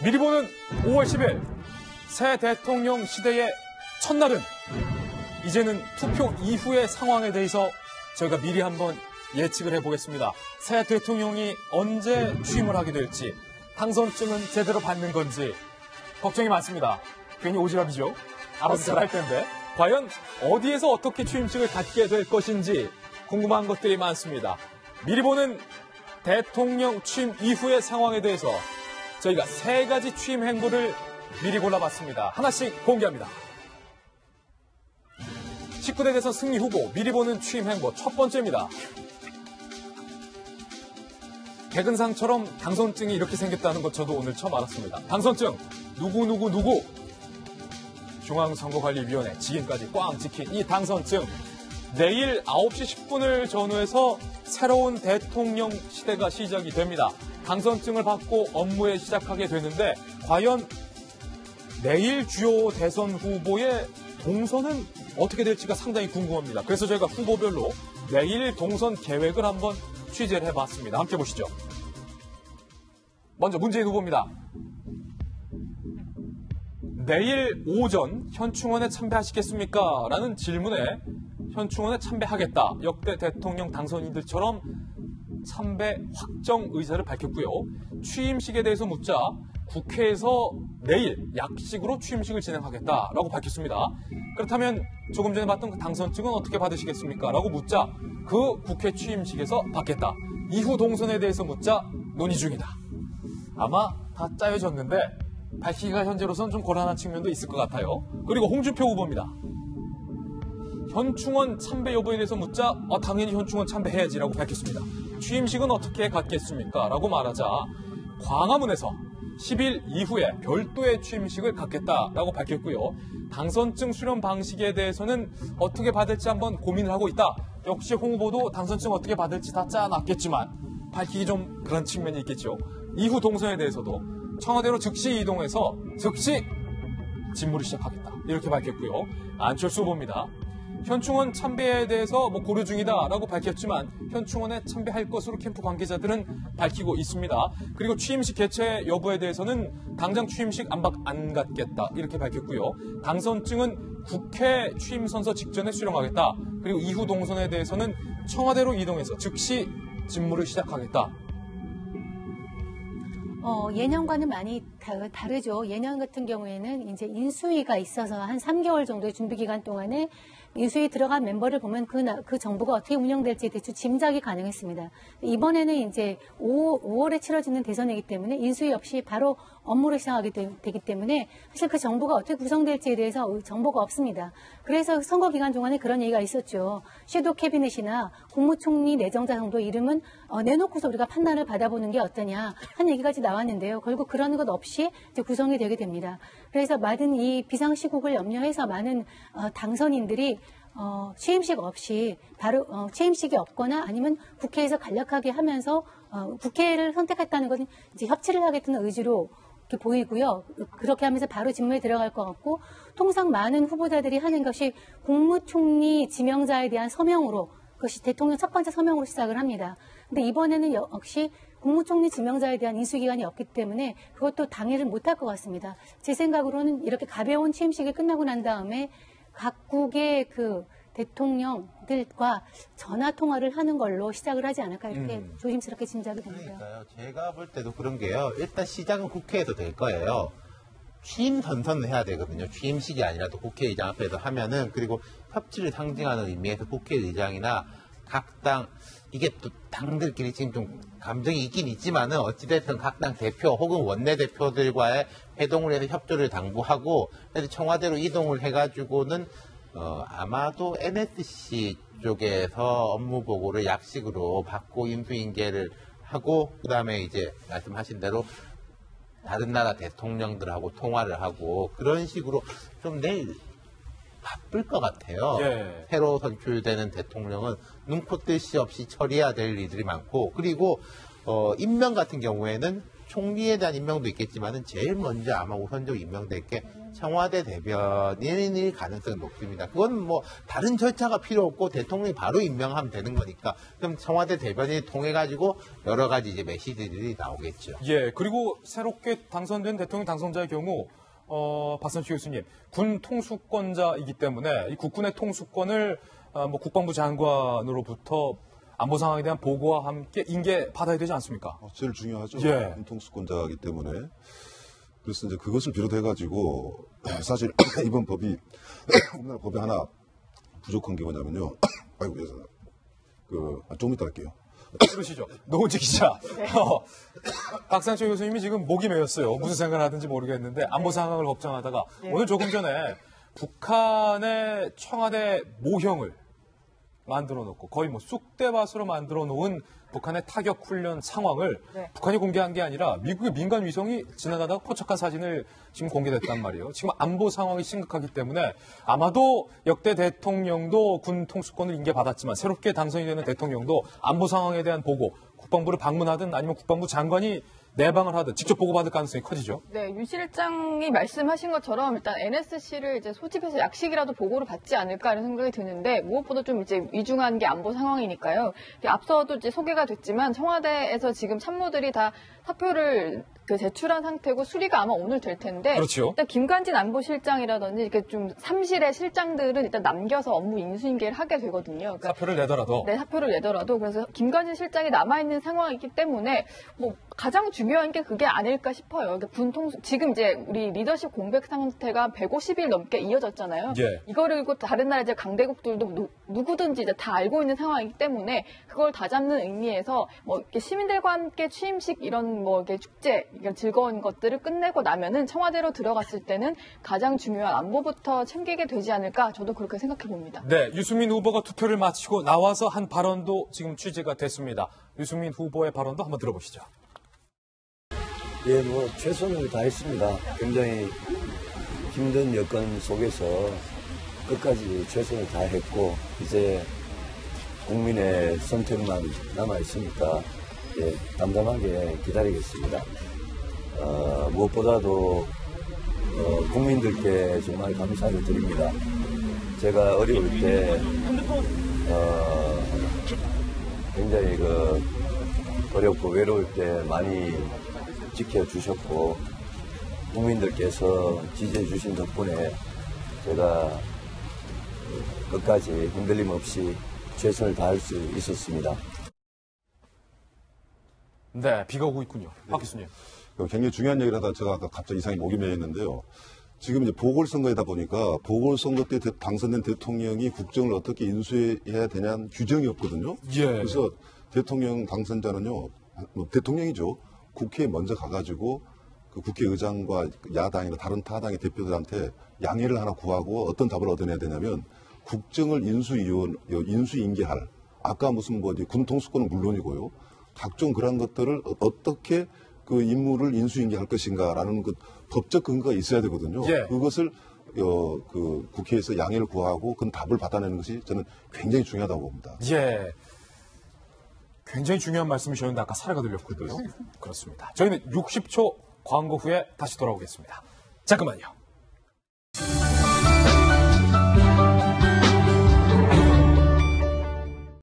미리 보는 5월 10일 새 대통령 시대의 첫날은 이제는 투표 이후의 상황에 대해서 저희가 미리 한번 예측을 해보겠습니다. 새 대통령이 언제 취임을 하게 될지, 당선증은 제대로 받는 건지 걱정이 많습니다. 괜히 오지랖이죠. 알아서 잘할 텐데 과연 어디에서 어떻게 취임식을 갖게 될 것인지 궁금한 것들이 많습니다. 미리 보는 대통령 취임 이후의 상황에 대해서 저희가 3가지 취임 행보를 미리 골라봤습니다. 하나씩 공개합니다. 19대 대선 승리 후보 미리 보는 취임 행보 첫 번째입니다. 백은상처럼 당선증이 이렇게 생겼다는 것 저도 오늘 처음 알았습니다. 당선증 누구 중앙선거관리위원회 직인까지 꽝 찍힌 이 당선증, 내일 9시 10분을 전후해서 새로운 대통령 시대가 시작이 됩니다. 당선증을 받고 업무에 시작하게 되는데 과연 내일 주요 대선 후보의 동선은 어떻게 될지가 상당히 궁금합니다. 그래서 저희가 후보별로 내일 동선 계획을 한번 취재를 해봤습니다. 함께 보시죠. 먼저 문재인 후보입니다. 내일 오전 현충원에 참배하시겠습니까? 라는 질문에 현충원에 참배하겠다. 역대 대통령 당선인들처럼 참배 확정 의사를 밝혔고요. 취임식에 대해서 묻자 국회에서 내일 약식으로 취임식을 진행하겠다라고 밝혔습니다. 그렇다면 조금 전에 봤던 그 당선증은 어떻게 받으시겠습니까? 라고 묻자 그 국회 취임식에서 받겠다. 이후 동선에 대해서 묻자 논의 중이다. 아마 다 짜여졌는데 밝히기가 현재로서는 좀 곤란한 측면도 있을 것 같아요. 그리고 홍준표 후보입니다. 현충원 참배 여부에 대해서 묻자 당연히 현충원 참배해야지라고 밝혔습니다. 취임식은 어떻게 갖겠습니까? 라고 말하자 광화문에서 10일 이후에 별도의 취임식을 갖겠다라고 밝혔고요. 당선증 수령 방식에 대해서는 어떻게 받을지 한번 고민을 하고 있다. 역시 홍 후보도 당선증 어떻게 받을지 다 짜놨겠지만 밝히기 좀 그런 측면이 있겠죠. 이후 동선에 대해서도 청와대로 즉시 이동해서 즉시 직무를 시작하겠다. 이렇게 밝혔고요. 안철수 후보입니다. 현충원 참배에 대해서 고려 중이다라고 밝혔지만 현충원에 참배할 것으로 캠프 관계자들은 밝히고 있습니다. 그리고 취임식 개최 여부에 대해서는 당장 취임식 안 갖겠다 이렇게 밝혔고요. 당선증은 국회 취임 선서 직전에 수령하겠다. 그리고 이후 동선에 대해서는 청와대로 이동해서 즉시 직무를 시작하겠다. 예년과는 많이 다르죠. 예년 같은 경우에는 이제 인수위가 있어서 한 3개월 정도의 준비 기간 동안에 인수위 들어간 member를 보면 그 정부가 어떻게 운영될지 대충 짐작이 가능했습니다. 이번에는 이제 5월에 치러지는 대선이기 때문에 인수위 없이 바로 업무를 시작하게 되기 때문에 사실 그 정부가 어떻게 구성될지에 대해서 정보가 없습니다. 그래서 선거 기간 동안에 그런 얘기가 있었죠. 섀도우 캐비넷이나 국무총리 내정자 정도 이름은 내놓고서 우리가 판단을 받아보는 게 어떠냐 한 얘기까지 나왔는데요. 결국 그런 것 없이 이제 구성이 되게 됩니다. 그래서 많은 이 비상시국을 염려해서 많은 당선인들이 취임식 없이 바로 취임식이 없거나 아니면 국회에서 간략하게 하면서 국회를 선택했다는 것은 이제 협치를 하겠다는 의지로 이렇게 보이고요. 그렇게 하면서 바로 직무에 들어갈 것 같고, 통상 많은 후보자들이 하는 것이 국무총리 지명자에 대한 서명으로, 그것이 대통령 첫 번째 서명으로 시작을 합니다. 근데 이번에는 역시 국무총리 지명자에 대한 인수기간이 없기 때문에 그것도 당일을 못할 것 같습니다. 제 생각으로는 이렇게 가벼운 취임식이 끝나고 난 다음에 각국의 그 대통령들과 전화 통화를 하는 걸로 시작을 하지 않을까 이렇게 조심스럽게 짐작이 됩니다. 그러니까요. 제가 볼 때도 그런 게요. 일단 시작은 국회에서 될 거예요. 취임 선서는 해야 되거든요. 취임식이 아니라도 국회의장 앞에서 하면은, 그리고 협치를 상징하는 의미에서 국회의장이나 각 당, 이게 또 당들끼리 지금 좀 감정이 있긴 있지만은 어찌됐든 각 당 대표 혹은 원내대표들과의 회동을 해서 협조를 당부하고, 그래서 청와대로 이동을 해가지고는 아마도 NSC 쪽에서 업무 보고를 약식으로 받고 인수인계를 하고, 그 다음에 이제 말씀하신 대로 다른 나라 대통령들하고 통화를 하고, 그런 식으로 좀 내일 바쁠 것 같아요. 예. 새로 선출되는 대통령은 눈코 뜰 새 없이 처리해야 될 일들이 많고, 그리고 임명 같은 경우에는 총리에 대한 임명도 있겠지만은 제일 먼저 아마 우선적으로 임명될 게 청와대 대변인일 가능성이 높습니다. 그건 뭐 다른 절차가 필요 없고 대통령이 바로 임명하면 되는 거니까 그럼 청와대 대변인이 통해 가지고 여러 가지 이제 메시지들이 나오겠죠. 예, 그리고 새롭게 당선된 대통령 당선자의 경우 박선취 교수님, 군 통수권자이기 때문에 이 국군의 통수권을 뭐 국방부 장관으로부터 안보 상황에 대한 보고와 함께 인계 받아야 되지 않습니까? 제일 중요하죠. 예. 통수권자이기 때문에. 그래서 이제 그것을 비롯해가지고 사실 이번 법이 우리나라 법에 하나 부족한 게 뭐냐면요. 아이고 죄송합니다. 좀 이따 할게요. 그러시죠. 노은지 기자. 박상철 교수님이 지금 목이 메였어요. 무슨 생각을 하든지 모르겠는데 안보 상황을 걱정하다가 오늘 조금 전에 북한의 청와대 모형을 만들어 놓고 거의 뭐 쑥대밭으로 만들어 놓은 북한의 타격 훈련 상황을 북한이 공개한 게 아니라 미국의 민간 위성이 지나가다가 포착한 사진을 지금 공개됐단 말이에요. 지금 안보 상황이 심각하기 때문에 아마도 역대 대통령도 군 통수권을 인계받았지만 새롭게 당선이 되는 대통령도 안보 상황에 대한 보고 국방부를 방문하든 아니면 국방부 장관이 내방을 하든 직접 보고받을 가능성이 커지죠. 네, 유 실장이 말씀하신 것처럼 일단 NSC를 이제 소집해서 약식이라도 보고를 받지 않을까 이런 생각이 드는데 무엇보다 좀 이제 위중한 게 안보 상황이니까요. 앞서도 이제 소개가 됐지만 청와대에서 지금 참모들이 다 사표를 제출한 상태고 수리가 아마 오늘 될 텐데 그렇죠. 일단 김관진 안보실장이라든지 이렇게 좀 삼실의 실장들은 일단 남겨서 업무 인수인계를 하게 되거든요. 그러니까 사표를 내더라도. 네, 사표를 내더라도 그래서 김관진 실장이 남아 있는 상황이기 때문에 뭐 가장 중요한 게 그게 아닐까 싶어요. 그러니까 지금 이제 우리 리더십 공백 상태가 150일 넘게 이어졌잖아요. 예. 이거를 그리고 다른 나라 이제 강대국들도 누구든지 이제 다 알고 있는 상황이기 때문에 그걸 다잡는 의미에서 뭐 이렇게 시민들과 함께 취임식 이런 뭐 이렇게 축제 이런 즐거운 것들을 끝내고 나면은 청와대로 들어갔을 때는 가장 중요한 안보부터 챙기게 되지 않을까 저도 그렇게 생각해 봅니다. 네, 유승민 후보가 투표를 마치고 나와서 한 발언도 지금 취재가 됐습니다. 유승민 후보의 발언도 한번 들어보시죠. 예, 뭐 최선을 다했습니다. 굉장히 힘든 여건 속에서 끝까지 최선을 다했고 이제 국민의 선택만 남아 있으니까 예, 담담하게 기다리겠습니다. 무엇보다도 국민들께 정말 감사를 드립니다. 제가 어려울 때 굉장히 어렵고 외로울 때 많이 지켜주셨고 국민들께서 지지해 주신 덕분에 제가 끝까지 흔들림 없이 최선을 다할 수 있었습니다. 네, 비가 오고 있군요. 박 교수님. 굉장히 중요한 얘기를 하다 제가 아까 갑자기 이상하게 목이 메였는데요. 지금 이제 보궐선거이다 보니까 보궐선거 때 당선된 대통령이 국정을 어떻게 인수해야 되냐는 규정이 없거든요. 예. 그래서 대통령 당선자는요, 뭐 대통령이죠. 국회에 먼저 가가지고 그 국회의장과 야당이나 다른 타당의 대표들한테 양해를 하나 구하고 어떤 답을 얻어내야 되냐면 국정을 인수인계할 아까 무슨 군 통수권은 물론이고요. 각종 그런 것들을 어떻게 그 임무를 인수인계할 것인가라는 그 법적 근거가 있어야 되거든요. 예. 그것을 그 국회에서 양해를 구하고 그 답을 받아내는 것이 저는 굉장히 중요하다고 봅니다. 예. 굉장히 중요한 말씀이셨는데 아까 사례가 들렸거든요. 그렇습니다. 저희는 60초 광고 후에 다시 돌아오겠습니다. 잠깐만요.